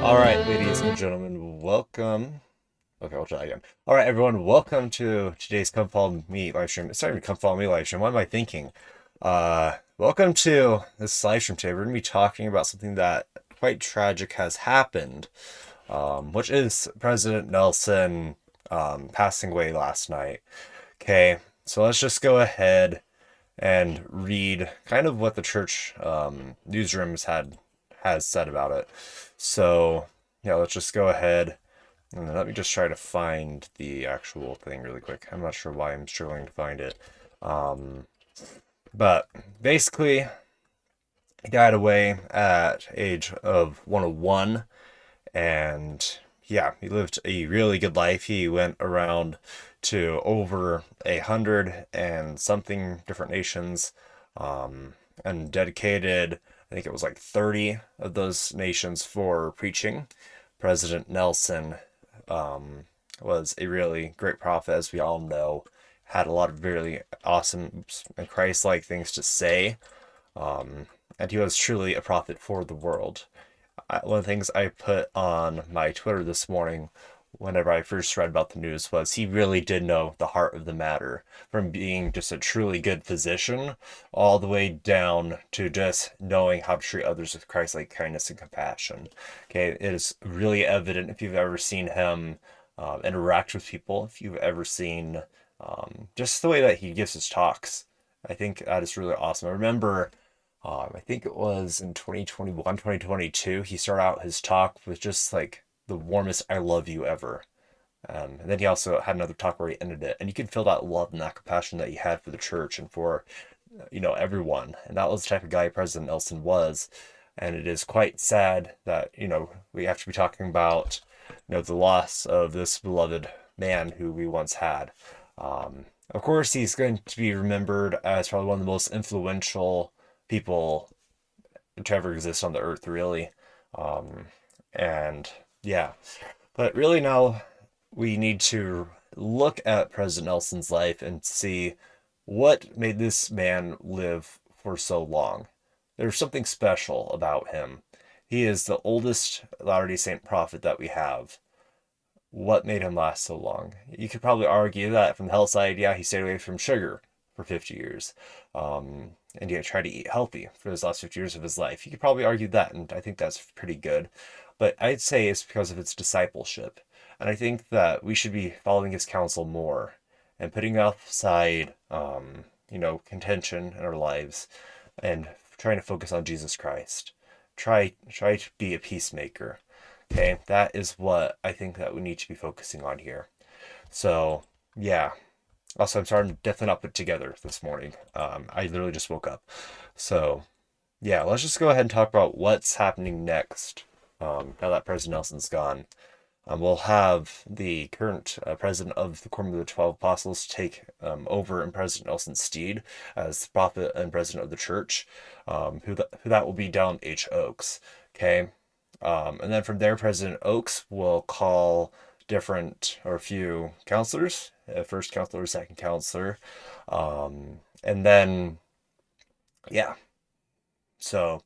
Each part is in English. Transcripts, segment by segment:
All right, ladies and gentlemen, welcome. Okay, I'll try again. All right, everyone, welcome to today's Come Follow Me live stream. It's not even Come Follow Me live stream. What am I thinking? Welcome to this live stream today. We're going to be talking about something that quite tragic has happened, which is President Nelson passing away last night. Okay, so let's just go ahead and read kind of what the church newsrooms has said about it. So yeah, let's just go ahead and let me just try to find the actual thing really quick. I'm not sure why I'm struggling to find it. Um, but basically, he died away at age of 101, and yeah, he lived a really good life. He went around to over 100 and something different nations, um, and dedicated, I think it was like 30 of those nations for preaching. President Nelson was a really great prophet, as we all know, had a lot of really awesome and Christ-like things to say, and he was truly a prophet for the world. One of the things I put on my Twitter this morning whenever I first read about the news was he really did know the heart of the matter, from being just a truly good physician all the way down to just knowing how to treat others with Christ-like kindness and compassion. Okay, it is really evident if you've ever seen him interact with people, if you've ever seen just the way that he gives his talks. I think that is really awesome. I remember I think it was in 2021, 2022, he started out his talk with just like the warmest I love you ever. And then he also had another talk where he ended it. And you could feel that love and that compassion that he had for the church and for, everyone. And that was the type of guy President Nelson was. And it is quite sad that, we have to be talking about, the loss of this beloved man who we once had. Of course, he's going to be remembered as probably one of the most influential people to ever exist on the earth, really. And yeah, but really now we need to look at President Nelson's life and see what made this man live for so long. There's something special about him. He is the oldest Latter-day Saint prophet that we have. What made him last so long? You could probably argue that from the health side, yeah, he stayed away from sugar for 50 years. And he tried to eat healthy for his last 50 years of his life. You could probably argue that, and I think that's pretty good. But I'd say it's because of its discipleship. And I think that we should be following his counsel more and putting aside, contention in our lives and trying to focus on Jesus Christ. Try to be a peacemaker. Okay, that is what I think that we need to be focusing on here. So, yeah. Also, I'm sorry, I'm definitely not put together this morning. I literally just woke up. So, yeah, let's just go ahead and talk about what's happening next. Now that President Nelson's gone, we'll have the current president of the Quorum of the 12 Apostles take over in President Nelson's stead as prophet and president of the church, who that will be Dallin H. Oaks. Okay. And then from there, President Oaks will call different or a few counselors, first counselor, second counselor. And then, yeah, so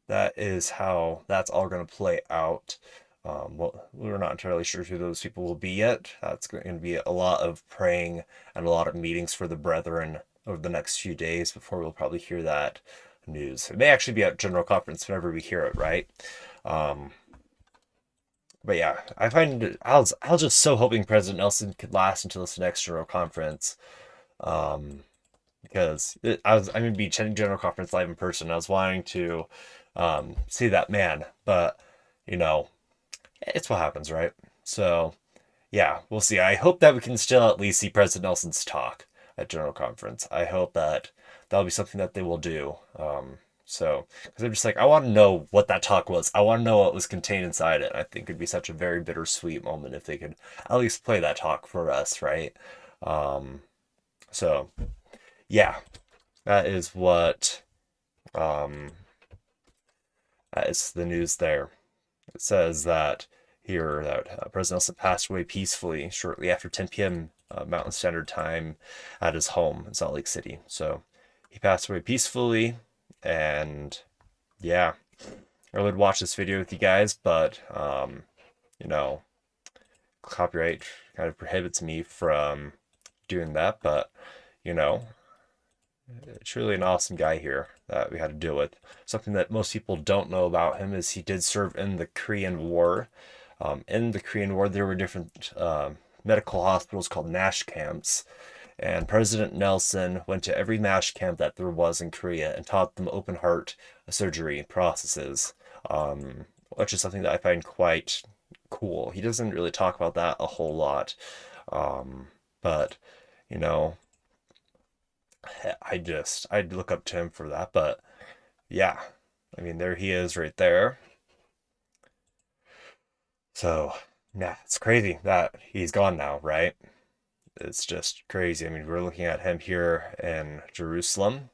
that is how that's all going to play out. Well, we're not entirely sure who those people will be yet. That's going to be a lot of praying and a lot of meetings for the brethren over the next few days before we'll probably hear that news. It may actually be at General Conference whenever we hear it, right? Um, but yeah, I was just so hoping President Nelson could last until this next General Conference, um, because I'm gonna be attending General Conference live in person. I was wanting to see that man, but you know, it's what happens, right? So yeah, we'll see. I hope that we can still at least see President Nelson's talk at General Conference. I hope that that'll be something that they will do. So, because I'm just like, I want to know what that talk was. I want to know what was contained inside it. I think it'd be such a very bittersweet moment if they could at least play that talk for us, right? Um, so, yeah, that is what, um, that is the news there. It says that here that President Nelson passed away peacefully shortly after 10 p.m. Mountain Standard Time at his home in Salt Lake City. So he passed away peacefully, and yeah, I would watch this video with you guys, but you know, copyright kind of prohibits me from doing that. But you know, truly an awesome guy here that we had to deal with. Something that most people don't know about him is he did serve in the Korean War. In the Korean War, there were different medical hospitals called NASH camps, and President Nelson went to every NASH camp that there was in Korea and taught them open heart surgery processes, which is something that I find quite cool. He doesn't really talk about that a whole lot, but you know, I'd look up to him for that. But yeah, I mean, there he is right there. So, yeah, it's crazy that he's gone now, right? It's just crazy. I mean, we're looking at him here in Jerusalem.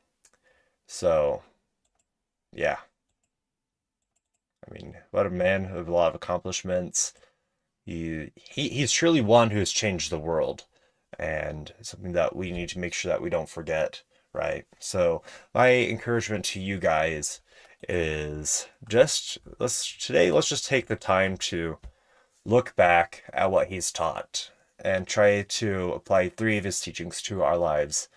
So, yeah, I mean, what a man of a lot of accomplishments. He's truly one who has changed the world, and something that we need to make sure that we don't forget, right? So my encouragement to you guys is just let's just take the time to look back at what he's taught and try to apply three of his teachings to our lives.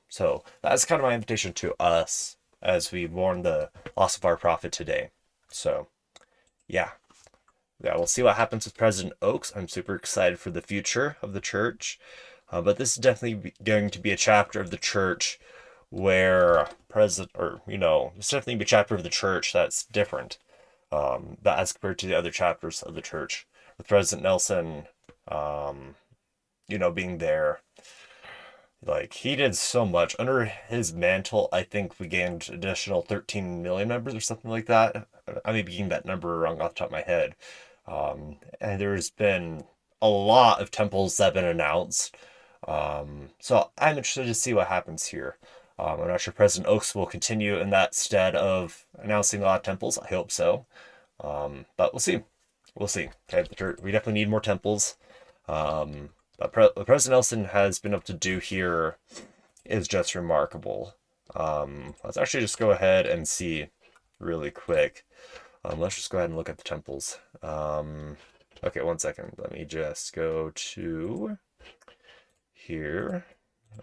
So that's kind of my invitation to us as we mourn the loss of our prophet today. So yeah, we'll see what happens with President Oaks. I'm super excited for the future of the church. But this is definitely going to be a chapter of the church where it's definitely be a chapter of the church that's different, that as compared to the other chapters of the church. With President Nelson, being there, like he did so much under his mantle. I think we gained additional 13 million members or something like that. I may be getting that number wrong off the top of my head. And there's been a lot of temples that have been announced. So I'm interested to see what happens here. I'm not sure President Oaks will continue in that stead of announcing a lot of temples. I hope so. But we'll see. We'll see. Okay, we definitely need more temples. But what President Nelson has been able to do here is just remarkable. Let's actually just go ahead and see really quick. Let's just go ahead and look at the temples. Okay, 1 second. Let me just go to here.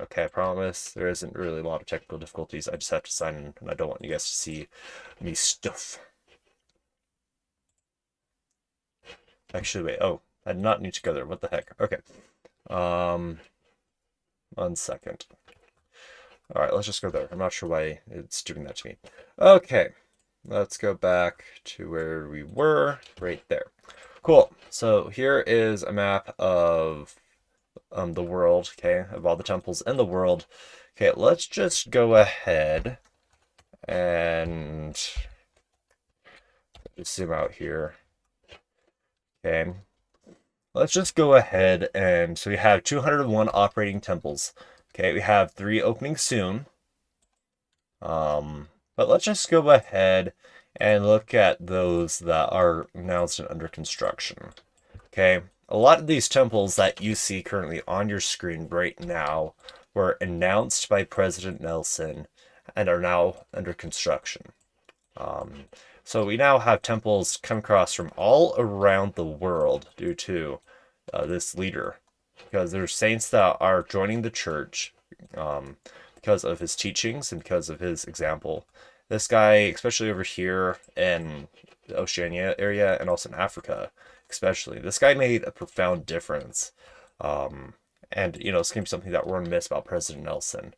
Okay, I promise there isn't really a lot of technical difficulties. I just have to sign in, and I don't want you guys to see me stuff. Actually, wait. Oh, I did not need to go there. What the heck? Okay. 1 second. All right, let's just go there. I'm not sure why it's doing that to me. Okay, let's go back to where we were, right there. Cool. So here is a map of the world, okay, of all the temples in the world. Okay, let's just go ahead and just zoom out here. Okay, let's just go ahead and so we have 201 operating temples. Okay, we have 3 opening soon. But let's just go ahead and look at those that are announced and under construction. Okay, a lot of these temples that you see currently on your screen right now were announced by President Nelson and are now under construction. So we now have temples come across from all around the world due to this leader, because there's saints that are joining the church because of his teachings and because of his example. This guy, especially over here in the Oceania area and also in Africa, especially, this guy made a profound difference. And it's going to be something that we're going to miss about President Nelson.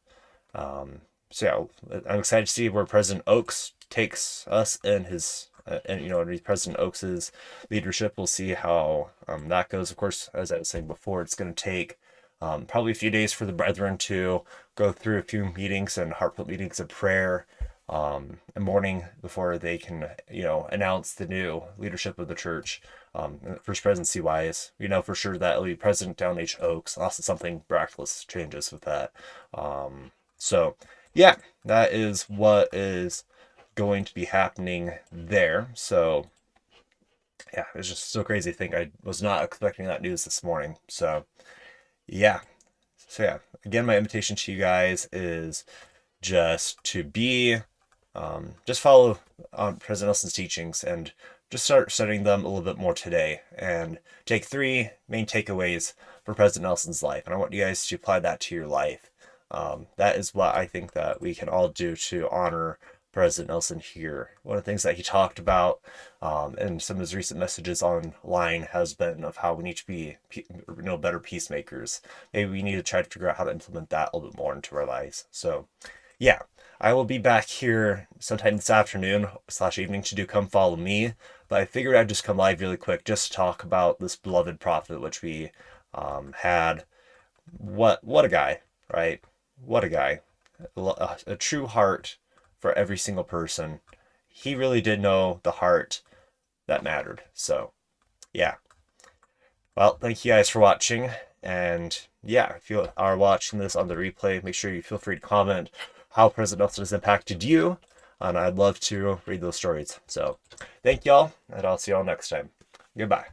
So yeah, I'm excited to see where President Oaks takes us in his, underneath President Oaks's leadership. We'll see how that goes. Of course, as I was saying before, it's going to take probably a few days for the brethren to go through a few meetings and heartfelt meetings of prayer, and mourning before they can, announce the new leadership of the church. First presidency wise, we know for sure that it'll be President Down H. Oaks, unless something miraculous changes with that. So yeah, that is what is going to be happening there. So yeah, it's just so crazy to think. I was not expecting that news this morning. So yeah. So yeah, again, my invitation to you guys is just to be just follow President Nelson's teachings and just start studying them a little bit more today, and take 3 main takeaways for President Nelson's life. And I want you guys to apply that to your life. That is what I think that we can all do to honor President Nelson here. One of the things that he talked about in some of his recent messages online has been of how we need to be better peacemakers. Maybe we need to try to figure out how to implement that a little bit more into our lives. So yeah, I will be back here sometime this afternoon/evening to do Come Follow Me. But I figured I'd just come live really quick just to talk about this beloved prophet, which we had. What a guy, right? What a guy. A true heart for every single person. He really did know the heart that mattered. So, yeah. Well, thank you guys for watching. And yeah, if you are watching this on the replay, make sure you feel free to comment how President Nelson has impacted you. And I'd love to read those stories. So, thank y'all, and I'll see y'all next time. Goodbye.